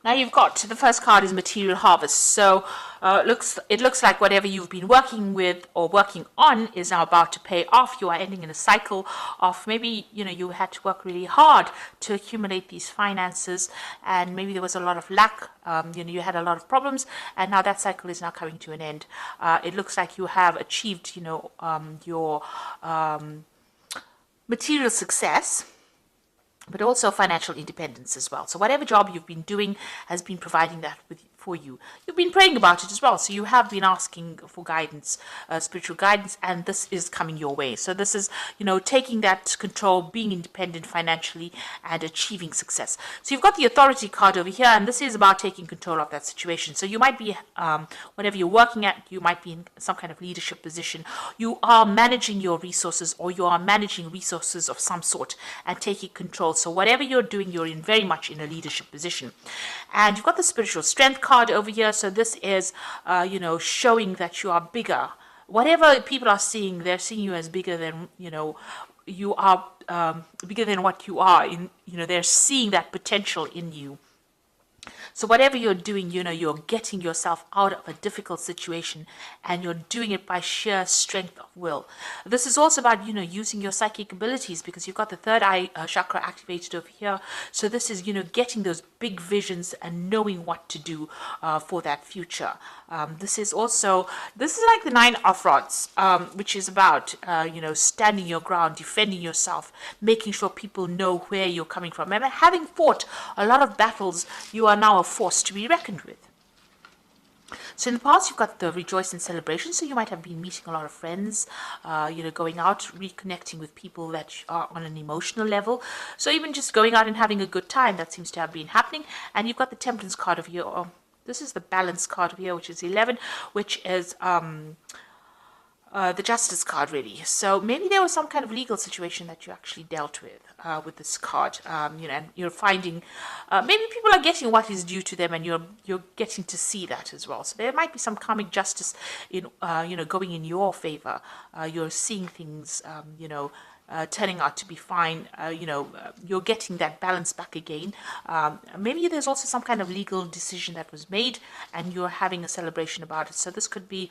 Now you've got the first card is material harvest. So it looks like whatever you've been working with or working on is now about to pay off. You are ending in a cycle of maybe you had to work really hard to accumulate these finances, and maybe there was a lot of lack. You had a lot of problems, and now that cycle is now coming to an end. It looks like you have achieved your material success, but also financial independence as well. So whatever job you've been doing has been providing that for you. You've been praying about it as well. So you have been asking for guidance, spiritual guidance, and this is coming your way. So this is, taking that control, being independent financially, and achieving success. So you've got the authority card over here, and this is about taking control of that situation. So you might be, whatever you're working at, you might be in some kind of leadership position. You are managing your resources, or you are managing resources of some sort and taking control. So whatever you're doing, you're very much in a leadership position. And you've got the spiritual strength card over here. So this is, showing that you are bigger. Whatever people are seeing, they're seeing you as bigger than, you are bigger than what you are. They're seeing that potential in you. So whatever you're doing, you're getting yourself out of a difficult situation, and you're doing it by sheer strength of will. This is also about, using your psychic abilities, because you've got the third eye chakra activated over here. So this is, getting those big visions and knowing what to do for that future. This is like the Nine of Rods, which is about, standing your ground, defending yourself, making sure people know where you're coming from. And having fought a lot of battles, you are now a force to be reckoned with. So in the past, you've got the rejoice and celebration. So you might have been meeting a lot of friends, going out, reconnecting with people that are on an emotional level. So even just going out and having a good time, that seems to have been happening. And you've got the temperance card of here. This is the balance card of here, which is 11, which is the justice card, really. So maybe there was some kind of legal situation that you actually dealt with this card, and you're finding maybe people are getting what is due to them, and you're getting to see that as well. So there might be some karmic justice in going in your favor. You're seeing things turning out to be fine. You're getting that balance back again. Maybe there's also some kind of legal decision that was made, and you're having a celebration about it. So this could be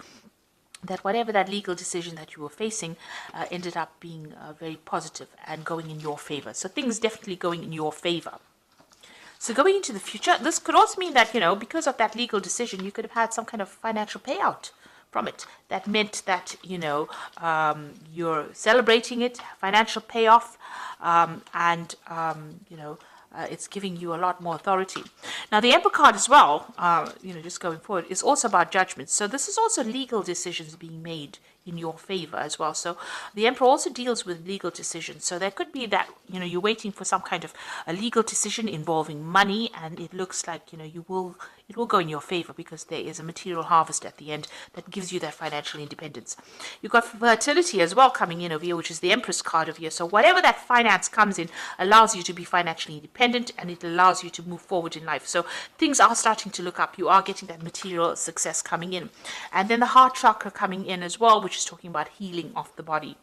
that whatever that legal decision that you were facing ended up being very positive and going in your favor. So things definitely going in your favor. So going into the future, this could also mean that, because of that legal decision, you could have had some kind of financial payout from it. That meant that, you're celebrating it, financial payoff, it's giving you a lot more authority. Now, the Emperor card as well, just going forward, is also about judgment. So this is also legal decisions being made in your favor as well. So the Emperor also deals with legal decisions. So there could be that, you're waiting for some kind of a legal decision involving money, and it looks like, it will go in your favor because there is a material harvest at the end that gives you that financial independence. You've got fertility as well coming in over here, which is the Empress card over here. So whatever that finance comes in allows you to be financially independent, and it allows you to move forward in life. So things are starting to look up. You are getting that material success coming in. And then the heart chakra coming in as well, which is talking about healing of the body.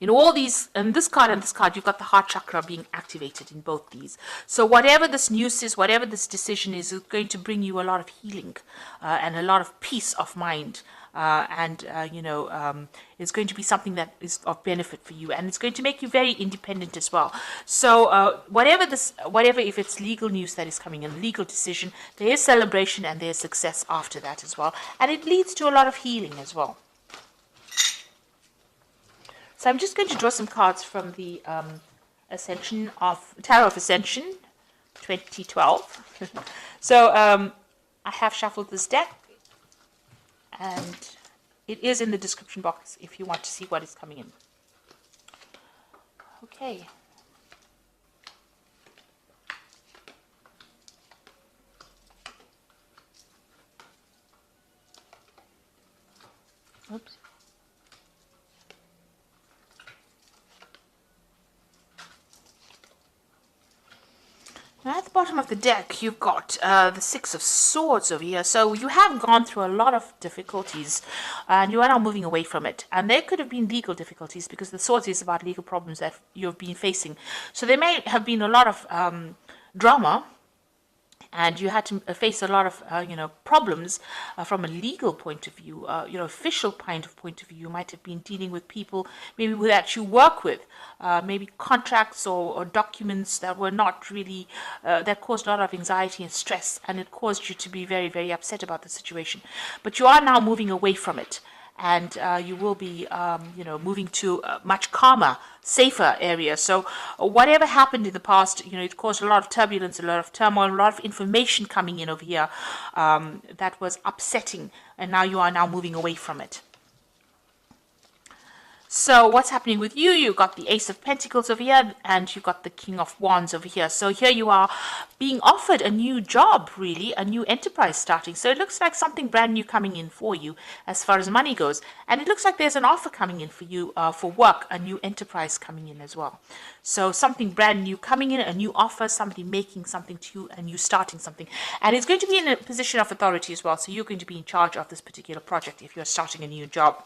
All these, and this card, you've got the heart chakra being activated in both these. So whatever this news is, whatever this decision is going to bring you a lot of healing and a lot of peace of mind. It's going to be something that is of benefit for you, and it's going to make you very independent as well. So whatever if it's legal news that is coming in, legal decision, there is celebration and there's success after that as well, and it leads to a lot of healing as well. So I'm just going to draw some cards from the Tarot of Ascension 2012. So I have shuffled this deck, and it is in the description box if you want to see what is coming in. Okay. Oops. Now at the bottom of the deck, you've got the Six of Swords over here. So you have gone through a lot of difficulties, and you are now moving away from it. And there could have been legal difficulties, because the Swords is about legal problems that you've been facing. So there may have been a lot of drama and you had to face a lot of problems from a legal point of view, official point of view. You might have been dealing with people maybe that you work with, maybe contracts or documents that were not really that caused a lot of anxiety and stress, and it caused you to be very, very upset about the situation. But you are now moving away from it, and you will be, moving to a much calmer, safer area. So whatever happened in the past, it caused a lot of turbulence, a lot of turmoil, a lot of information coming in over here that was upsetting, and now you are now moving away from it. So what's happening with you? You got the Ace of Pentacles over here, and you got the King of Wands over here. So here you are being offered a new job, really, a new enterprise starting. So it looks like something brand new coming in for you as far as money goes. And it looks like there's an offer coming in for you for work, a new enterprise coming in as well. So something brand new coming in, a new offer, somebody making something to you, and you starting something. And it's going to be in a position of authority as well. So you're going to be in charge of this particular project if you're starting a new job.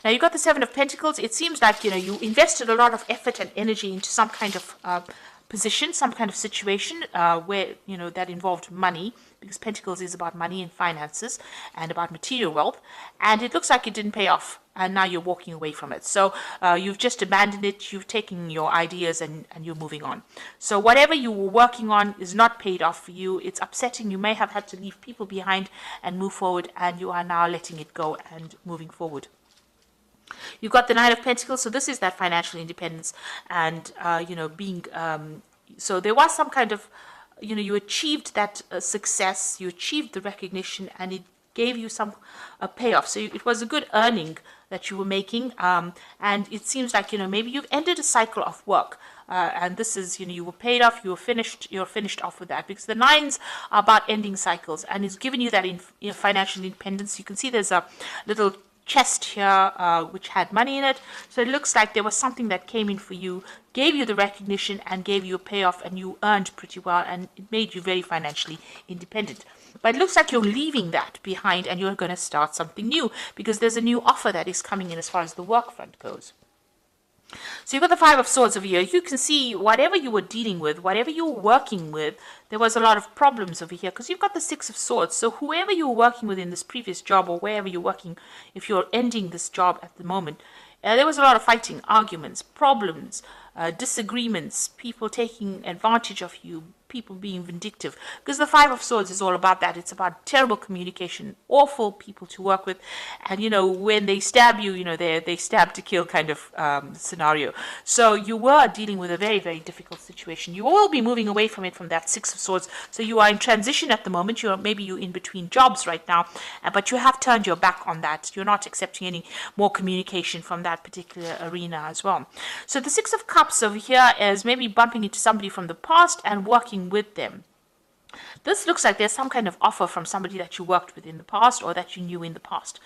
Now you've got the Seven of Pentacles. It seems like, you invested a lot of effort and energy into some kind of position, some kind of situation where, that involved money, because Pentacles is about money and finances and about material wealth. And it looks like it didn't pay off, and now you're walking away from it. So you've just abandoned it. You've taken your ideas and you're moving on. So whatever you were working on is not paid off for you. It's upsetting. You may have had to leave people behind and move forward, and you are now letting it go and moving forward. You've got the Nine of Pentacles, so this is that financial independence, and being so there was some kind of you achieved that success, you achieved the recognition, and it gave you some payoff. So it was a good earning that you were making, and it seems like maybe you've ended a cycle of work. And this is, you were paid off, you're finished off with that, because the nines are about ending cycles, and it's given you that financial independence. You can see there's a little chest here which had money in it, so it looks like there was something that came in for you, gave you the recognition and gave you a payoff, and you earned pretty well, and it made you very financially independent. But it looks like you're leaving that behind and you're going to start something new, because there's a new offer that is coming in as far as the work front goes. So you've got the Five of Swords over here. You can see whatever you were dealing with, whatever you were working with, there was a lot of problems over here, because you've got the Six of Swords. So whoever you were working with in this previous job, or wherever you're working, if you're ending this job at the moment, there was a lot of fighting, arguments, problems, disagreements, people taking advantage of you, people being vindictive, because the Five of Swords is all about that. It's about terrible communication, awful people to work with, and when they stab you, they stab to kill kind of scenario. So you were dealing with a very, very difficult situation. You will be moving away from it, from that Six of Swords. So you are in transition at the moment. Maybe you're in between jobs right now, but you have turned your back on that. You're not accepting any more communication from that particular arena as well. So the Six of Cups over here is maybe bumping into somebody from the past and working with them. This looks like there's some kind of offer from somebody that you worked with in the past, or that you knew in the past.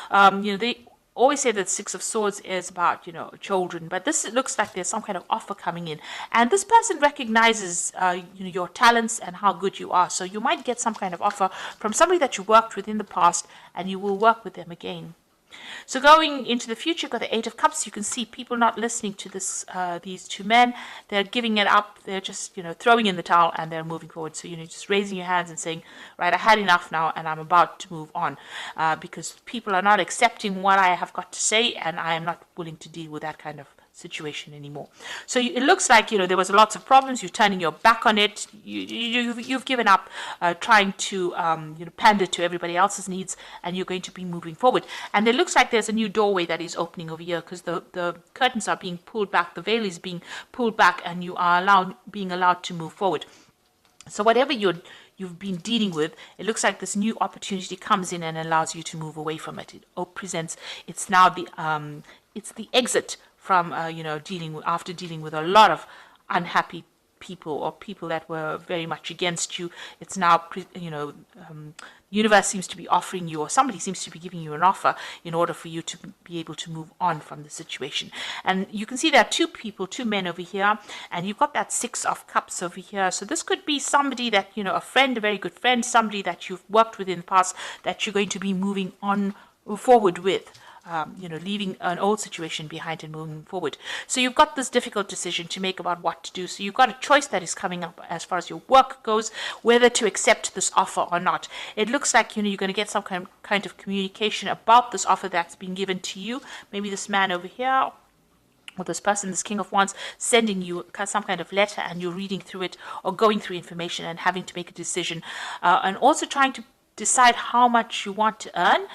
They always say that Six of Swords is about children, but this looks like there's some kind of offer coming in, and this person recognizes your talents and how good you are. So you might get some kind of offer from somebody that you worked with in the past, and you will work with them again. So going into the future, got the Eight of Cups. You can see people not listening to these two men. They're giving it up. They're just, throwing in the towel, and they're moving forward. So, just raising your hands and saying, right, I had enough now, and I'm about to move on, because people are not accepting what I have got to say, and I am not willing to deal with that kind of situation anymore. So it looks like there was lots of problems. You're turning your back on it. You've given up trying to pander to everybody else's needs, and you're going to be moving forward. And it looks like there's a new doorway that is opening over here, because the curtains are being pulled back, the veil is being pulled back, and you are being allowed to move forward. So whatever you've been dealing with, it looks like this new opportunity comes in and allows you to move away from it. It presents. It's now it's the exit from after dealing with a lot of unhappy people, or people that were very much against you. It's now universe seems to be offering you, or somebody seems to be giving you an offer in order for you to be able to move on from the situation. And you can see there are two men over here, and you've got that Six of Cups over here. So this could be somebody that a friend, a very good friend, somebody that you've worked with in the past, that you're going to be moving on forward with. leaving an old situation behind and moving forward. So you've got this difficult decision to make about what to do. So you've got a choice that is coming up as far as your work goes, whether to accept this offer or not. It looks like, you're going to get some kind of communication about this offer that's been given to you. Maybe this man over here, or this person, this King of Wands, sending you some kind of letter, and you're reading through it or going through information and having to make a decision, and also trying to decide how much you want to earn.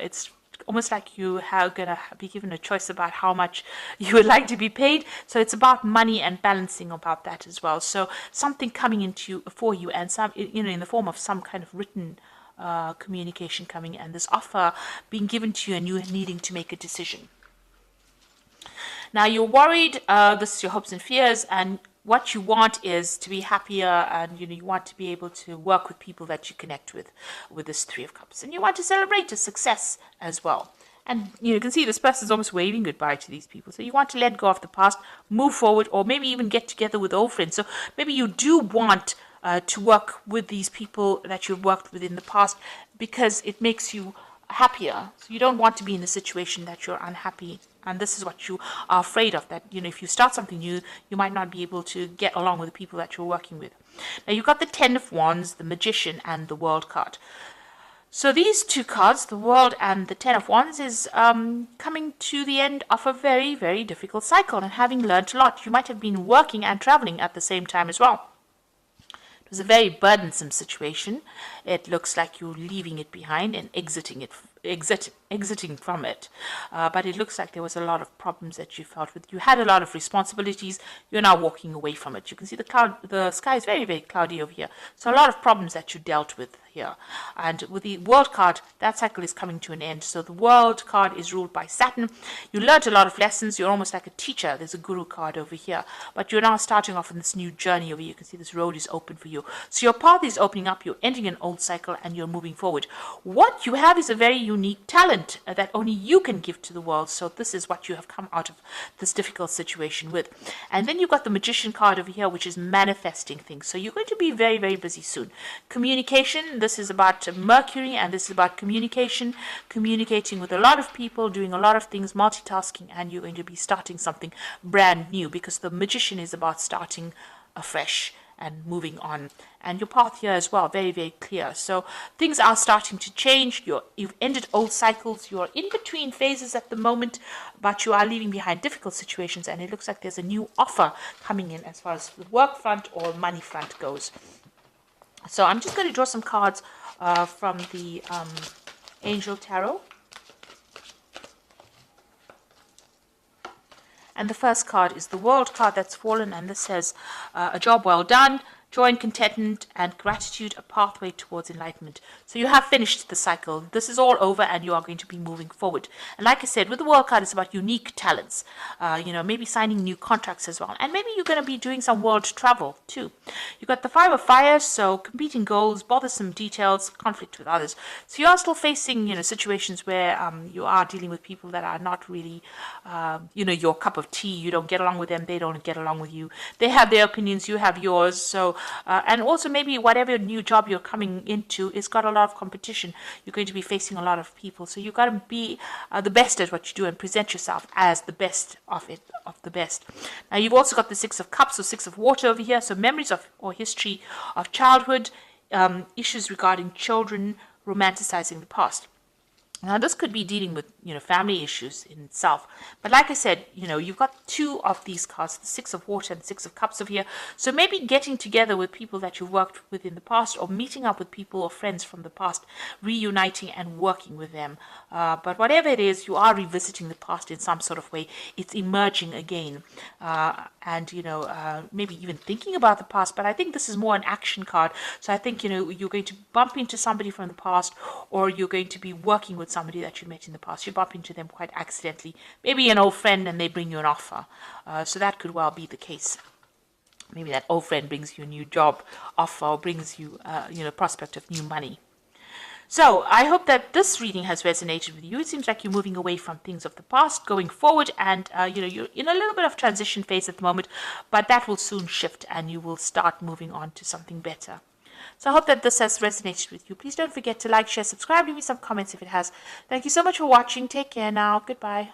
It's almost like you are going to be given a choice about how much you would like to be paid. So it's about money and balancing about that as well. So something coming into for you, and some, in the form of some kind of written communication coming, and this offer being given to you, and you needing to make a decision. Now you're worried, this is your hopes and fears, and what you want is to be happier, and you want to be able to work with people that you connect with this Three of Cups, and you want to celebrate a success as well. And you can see this person is almost waving goodbye to these people. So you want to let go of the past, move forward, or maybe even get together with old friends. So maybe you do want to work with these people that you've worked with in the past, because it makes you happier. So you don't want to be in a situation that you're unhappy, and this is what you are afraid of, that if you start something new, you might not be able to get along with the people that you're working with. Now you've got the Ten of Wands, the Magician, and the World card. So these two cards, the World and the Ten of Wands, is coming to the end of a very, very difficult cycle, and having learned a lot. You might have been working and traveling at the same time as well. It was a very burdensome situation. It looks like you're leaving it behind and exiting from it. But it looks like there was a lot of problems that you felt with. You had a lot of responsibilities. You're now walking away from it. You can see the sky is very, very cloudy over here. So a lot of problems that you dealt with here. And with the World card, that cycle is coming to an end. So the World card is ruled by Saturn. You learned a lot of lessons. You're almost like a teacher. There's a Guru card over here. But you're now starting off on this new journey over here. You can see this road is open for you. So your path is opening up. You're ending an old cycle, and you're moving forward. What you have is a very unique talent that only you can give to the world. So this is what you have come out of this difficult situation with. And then you've got the Magician card over here, which is manifesting things. So you're going to be very, very busy soon. Communication, this is about Mercury, and this is about communication, communicating with a lot of people, doing a lot of things, multitasking, and you're going to be starting something brand new, because the Magician is about starting afresh and moving on. And your path here as well, very, very clear. So things are starting to change. You've ended old cycles. You're in between phases at the moment, but you are leaving behind difficult situations, and it looks like there's a new offer coming in as far as the work front or money front goes. So I'm just going to draw some cards from the Angel Tarot. And the first card is the World card that's fallen, and this says, a job well done, joy and contentment and gratitude, a pathway towards enlightenment. So you have finished the cycle. This is all over, and you are going to be moving forward. And like I said, with the World card, it's about unique talents. Maybe signing new contracts as well. And maybe you're going to be doing some world travel too. You've got the Five of Fire, so competing goals, bothersome details, conflict with others. So you are still facing, situations where you are dealing with people that are not really, your cup of tea. You don't get along with them. They don't get along with you. They have their opinions. You have yours. So and also maybe whatever new job you're coming into is got a lot of competition. You're going to be facing a lot of people. So you've got to be the best at what you do and present yourself as the best of the best. Now you've also got the Six of Cups, or Six of Water over here. So memories of or history of childhood, issues regarding children, romanticizing the past. Now, this could be dealing with, family issues in itself. But like I said, you've got two of these cards, the Six of Water and the Six of Cups over here. So maybe getting together with people that you've worked with in the past, or meeting up with people or friends from the past, reuniting and working with them. But whatever it is, you are revisiting the past in some sort of way. It's emerging again. Maybe even thinking about the past. But I think this is more an action card. So I think, you're going to bump into somebody from the past, or you're going to be working with somebody that you met in the past. You bump into them quite accidentally, maybe an old friend, and they bring you an offer. So that could well be the case. Maybe that old friend brings you a new job offer, or brings you, prospect of new money. So I hope that this reading has resonated with you. It seems like you're moving away from things of the past, going forward, and you're in a little bit of transition phase at the moment, but that will soon shift, and you will start moving on to something better. So I hope that this has resonated with you. Please don't forget to like, share, subscribe, leave me some comments if it has. Thank you so much for watching. Take care now. Goodbye.